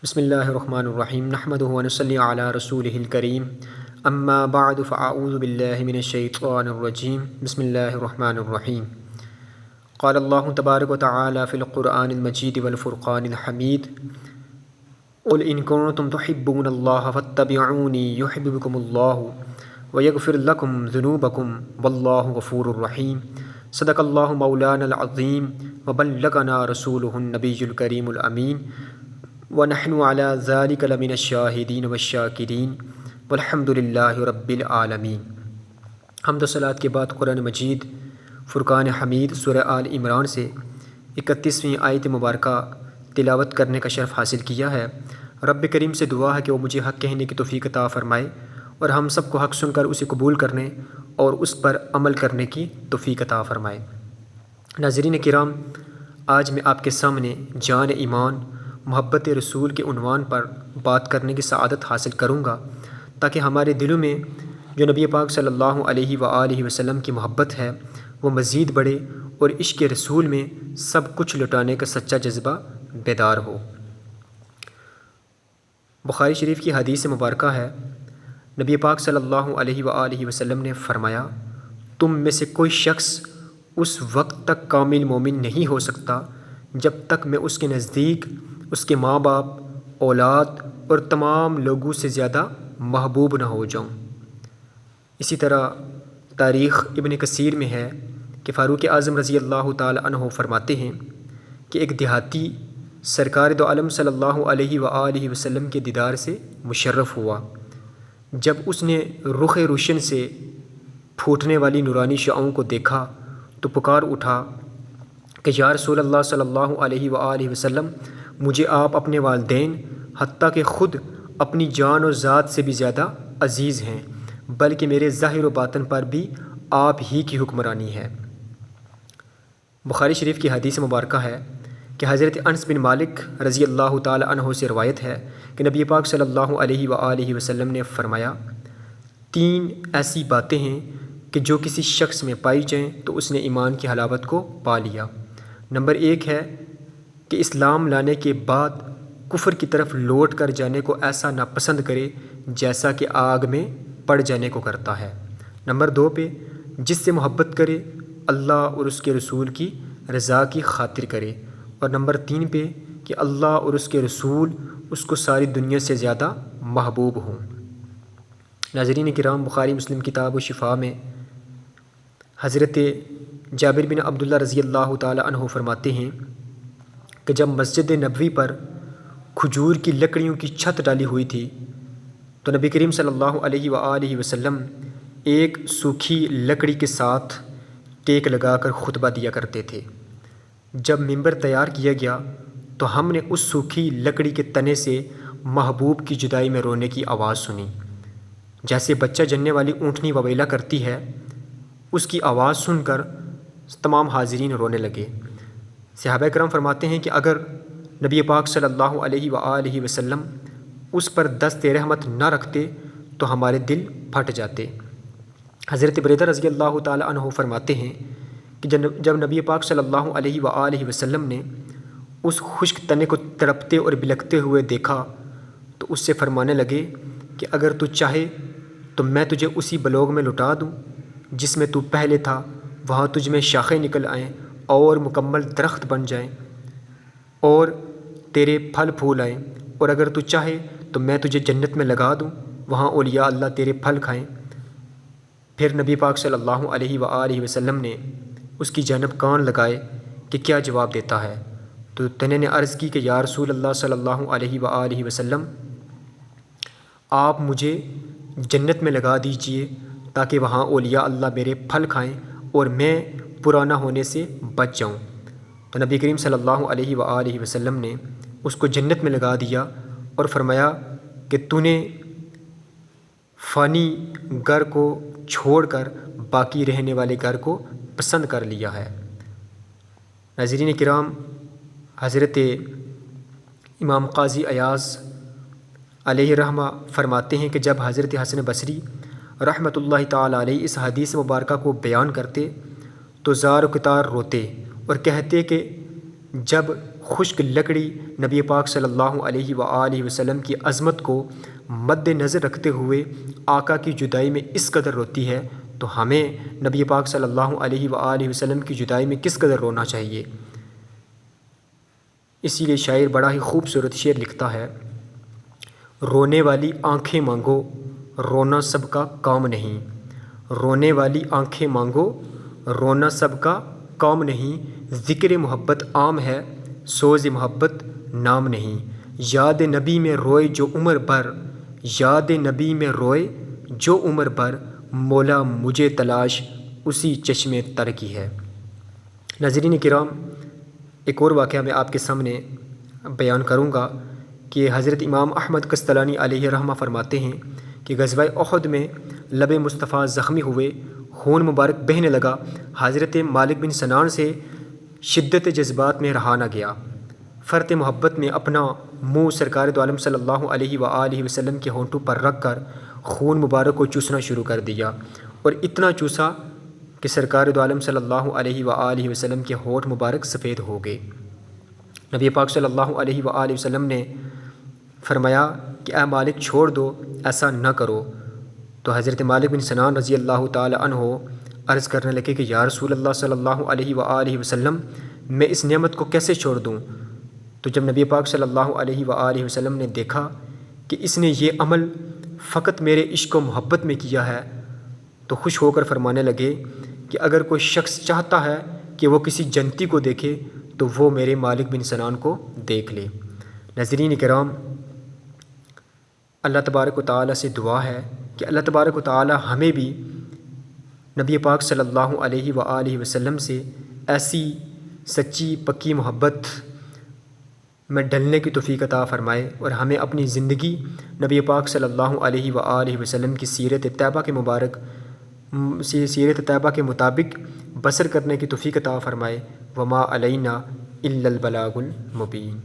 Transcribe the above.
بسم اللہ الرحمن الرحیم نحمدہ و نصلی علی رسولہ الکریم اما بعد فاعوذ باللہ من الشیطان الرجیم بسم اللہ الرحمن الرحیم قال اللہ تبارک و تعالی فی القرآن المجید والفرقان الحمید قل ان کنتم تحبون اللہ فاتبعونی یحببکم اللہ ویغفر لکم ذنوبکم واللہ غفور الرحیم صدق اللہ مولانا العظیم وبلغنا رسولہ النبی الکریم الامین وَنَحْنُ عَلَى ذَلِكَ لَمِنَ الشَّاهِدِينَ وَالشَّاكِرِينَ وَالْحَمْدُ لِلَّهِ رَبِّ الْعَالَمِينَ۔ حمد و صلوات کے بعد قرآن مجید فرقان حمید سورہ آل عمران سے 31ویں آیت مبارکہ تلاوت کرنے کا شرف حاصل کیا ہے۔ رب کریم سے دعا ہے کہ وہ مجھے حق کہنے کی توفیق عطا فرمائے اور ہم سب کو حق سن کر اسے قبول کرنے اور اس پر عمل کرنے کی توفیق عطا فرمائے۔ ناظرین کرام، آج میں آپ کے سامنے جان ایمان محبت رسول کے عنوان پر بات کرنے کی سعادت حاصل کروں گا تاکہ ہمارے دلوں میں جو نبی پاک صلی اللہ علیہ وآلہ وسلم کی محبت ہے وہ مزید بڑھے اور عشق رسول میں سب کچھ لٹانے کا سچا جذبہ بیدار ہو۔ بخاری شریف کی حدیث مبارکہ ہے، نبی پاک صلی اللہ علیہ وآلہ وسلم نے فرمایا، تم میں سے کوئی شخص اس وقت تک کامل مومن نہیں ہو سکتا جب تک میں اس کے نزدیک اس کے ماں باپ، اولاد اور تمام لوگوں سے زیادہ محبوب نہ ہو جاؤں۔ اسی طرح تاریخ ابن کثیر میں ہے کہ فاروق اعظم رضی اللہ تعالی عنہ فرماتے ہیں کہ ایک دیہاتی سرکار دو عالم صلی اللہ علیہ وآلہ وسلم کے دیدار سے مشرف ہوا۔ جب اس نے رخ روشن سے پھوٹنے والی نورانی شعاؤں کو دیکھا تو پکار اٹھا کہ یا رسول اللہ صلی اللہ علیہ وآلہ وسلم، مجھے آپ اپنے والدین حتیٰ کہ خود اپنی جان و ذات سے بھی زیادہ عزیز ہیں، بلکہ میرے ظاہر و باطن پر بھی آپ ہی کی حکمرانی ہے۔ بخاری شریف کی حدیث مبارکہ ہے کہ حضرت انس بن مالک رضی اللہ تعالی عنہ سے روایت ہے کہ نبی پاک صلی اللہ علیہ وآلہ وسلم نے فرمایا، 3 ایسی باتیں ہیں کہ جو کسی شخص میں پائی جائیں تو اس نے ایمان کی حلاوت کو پا لیا۔ نمبر 1 ہے کہ اسلام لانے کے بعد کفر کی طرف لوٹ کر جانے کو ایسا ناپسند کرے جیسا کہ آگ میں پڑ جانے کو کرتا ہے۔ نمبر 2 پہ جس سے محبت کرے اللہ اور اس کے رسول کی رضا کی خاطر کرے، اور نمبر 3 پہ کہ اللہ اور اس کے رسول اس کو ساری دنیا سے زیادہ محبوب ہوں۔ ناظرین کرام، بخاری مسلم کتاب و شفا میں حضرت جابر بن عبداللہ رضی اللہ تعالی عنہ فرماتے ہیں کہ جب مسجد نبوی پر کھجور کی لکڑیوں کی چھت ڈالی ہوئی تھی تو نبی کریم صلی اللہ علیہ وآلہ وسلم ایک سوکھی لکڑی کے ساتھ ٹیک لگا کر خطبہ دیا کرتے تھے۔ جب ممبر تیار کیا گیا تو ہم نے اس سوکھی لکڑی کے تنے سے محبوب کی جدائی میں رونے کی آواز سنی، جیسے بچہ جننے والی اونٹنی وویلا کرتی ہے۔ اس کی آواز سن کر تمام حاضرین رونے لگے۔ صحابہ کرام فرماتے ہیں کہ اگر نبی پاک صلی اللہ علیہ وآلہ وسلم اس پر دست رحمت نہ رکھتے تو ہمارے دل پھٹ جاتے۔ حضرت بریدہ رضی اللہ تعالی عنہ فرماتے ہیں کہ جب نبی پاک صلی اللہ علیہ وآلہ وسلم نے اس خشک تنے کو تڑپتے اور بلکتے ہوئے دیکھا تو اس سے فرمانے لگے کہ اگر تو چاہے تو میں تجھے اسی بلوغ میں لٹا دوں جس میں تو پہلے تھا، وہاں تجھ میں شاخیں نکل آئیں اور مکمل درخت بن جائیں اور تیرے پھل پھول آئیں، اور اگر تو چاہے تو میں تجھے جنت میں لگا دوں، وہاں اولیاء اللہ تیرے پھل کھائیں۔ پھر نبی پاک صلی اللہ علیہ وآلہ وسلم نے اس کی جانب کان لگائے کہ کیا جواب دیتا ہے، تو تنے نے عرض کی کہ یا رسول اللہ صلی اللہ علیہ وآلہ وسلم، آپ مجھے جنت میں لگا دیجئے تاکہ وہاں اولیاء اللہ میرے پھل کھائیں اور میں پرانا ہونے سے بچ جاؤں۔ تو نبی کریم صلی اللہ علیہ وآلہ وسلم نے اس کو جنت میں لگا دیا اور فرمایا کہ تو نے فانی گھر کو چھوڑ کر باقی رہنے والے گھر کو پسند کر لیا ہے۔ ناظرین کرام، حضرت امام قاضی ایاز علیہ رحمہ فرماتے ہیں کہ جب حضرت حسن بصری رحمۃ اللہ تعالی علیہ اس حدیث مبارکہ کو بیان کرتے تو زار و کتار روتے اور کہتے کہ جب خشک لکڑی نبی پاک صلی اللہ علیہ وآلہ وسلم کی عظمت کو مد نظر رکھتے ہوئے آقا کی جدائی میں اس قدر روتی ہے تو ہمیں نبی پاک صلی اللہ علیہ وآلہ وسلم کی جدائی میں کس قدر رونا چاہیے۔ اسی لیے شاعر بڑا ہی خوبصورت شعر لکھتا ہے، رونے والی آنکھیں مانگو رونا سب کا کام نہیں، رونے والی آنکھیں مانگو رونا سب کا کام نہیں، ذکر محبت عام ہے سوز محبت نام نہیں، یاد نبی میں روئے جو عمر بھر، یاد نبی میں روئے جو عمر بھر، مولا مجھے تلاش اسی چشم تر کی ہے۔ ناظرین کرام، ایک اور واقعہ میں آپ کے سامنے بیان کروں گا کہ حضرت امام احمد قسطلانی علیہ رحمہ فرماتے ہیں کہ غزوہ احد میں لب مصطفیٰ زخمی ہوئے، خون مبارک بہنے لگا، حضرت مالک بن سنان سے شدت جذبات میں رہا نہ گیا، فرط محبت میں اپنا منہ سرکار دو عالم صلی اللہ علیہ وآلہ وسلم کے ہونٹوں پر رکھ کر خون مبارک کو چوسنا شروع کر دیا، اور اتنا چوسا کہ سرکار دو عالم صلی اللہ علیہ وآلہ وسلم کے ہونٹ مبارک سفید ہو گئے۔ نبی پاک صلی اللہ علیہ وآلہ وسلم نے فرمایا کہ اے مالک چھوڑ دو، ایسا نہ کرو۔ تو حضرت مالک بن سنان رضی اللہ تعالی عنہ عرض کرنے لگے کہ یا رسول اللہ صلی اللہ علیہ وآلہ وسلم، میں اس نعمت کو کیسے چھوڑ دوں؟ تو جب نبی پاک صلی اللہ علیہ وآلہ وسلم نے دیکھا کہ اس نے یہ عمل فقط میرے عشق و محبت میں کیا ہے تو خوش ہو کر فرمانے لگے کہ اگر کوئی شخص چاہتا ہے کہ وہ کسی جنتی کو دیکھے تو وہ میرے مالک بن سنان کو دیکھ لے۔ ناظرین کرام، اللہ تبارک و تعالیٰ سے دعا ہے کہ اللہ تبارک و تعالیٰ ہمیں بھی نبی پاک صلی اللہ علیہ وآلہ وسلم سے ایسی سچی پکی محبت میں ڈلنے کی توفیق عطا فرمائے، اور ہمیں اپنی زندگی نبی پاک صلی اللہ علیہ وآلہ وسلم کی سیرت طیبہ کے مطابق بسر کرنے کی توفیق عطا فرمائے۔ وما علینا الا البلاغ المبین۔